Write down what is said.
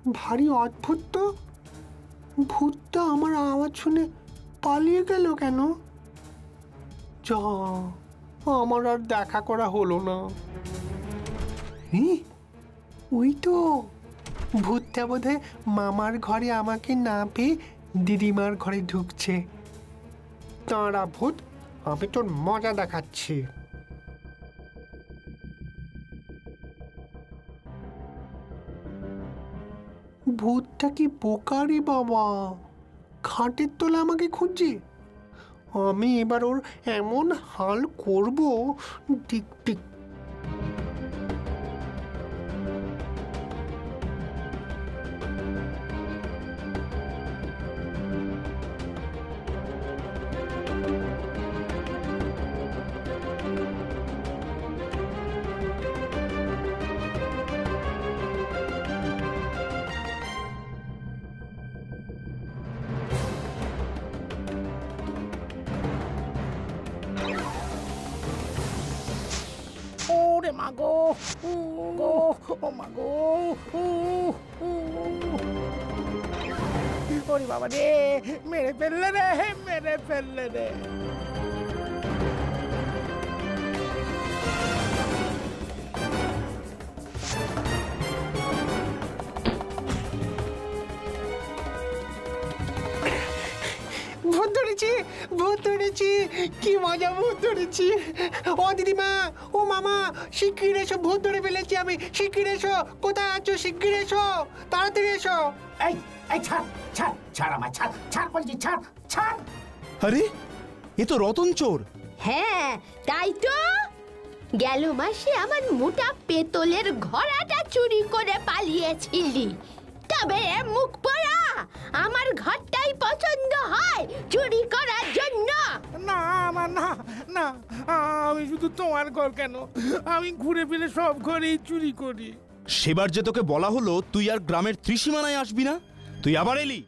ভারী অদ্ভুত তো। ভূতটা আমার আওয়াজ শুনে পালিয়ে গেল কেন? যা, আমার আর দেখা করা হলো না। ওই তো ভূতটা বোধহয় মামার ঘরে আমাকে না পেয়ে দিদিমার ঘরে ঢুকছে। তাঁরা ভূত, আমি তোর মজা দেখাচ্ছি। ভূতটা কি বোকারি বাবা, খাটের তলা আমাকে খুঁজছে। আমি এবার ওর এমন হাল করব, টিক টিক। ওরে মাগো, ও মাগো, ওরে বাবা রে, মেরে ফেললে রে, মেরে ফেললে রে। ভূত ধরেছি, ভূত ধরেছি, কি মজা, ভূত ধরেছি। ও দিদিমা, ও মামা, শিগগির এসো, ভূত ধরে ফেলেছি আমি। শিগগির এসো, কোথায় আছো? শিগগির এসো, তাড়াতাড়ি এসো। এই এই ছাড় ছাড় ছাড়, আমার ছাড়, ছাড় বলছি, ছাড় ছাড়। আরে, এ তো রতন চোর। হ্যাঁ, তাই তো। গেল মাসে আমার মোটা পেতলের ঘোড়াটা চুরি করে পালিয়েছিলি, তবে মুখ পোড়া আমার ঘরটাই পছন্দ হয় চুরি করার জন্য। না আমার না, না, আমি শুধু তোমার ঘর কেন, আমি ঘুরে ফিরে সব ঘরেই চুরি করি। সেবার যে তোকে বলা হলো তুই আর গ্রামের ত্রিসীমানায় আসবি না, তুই আবার এলি।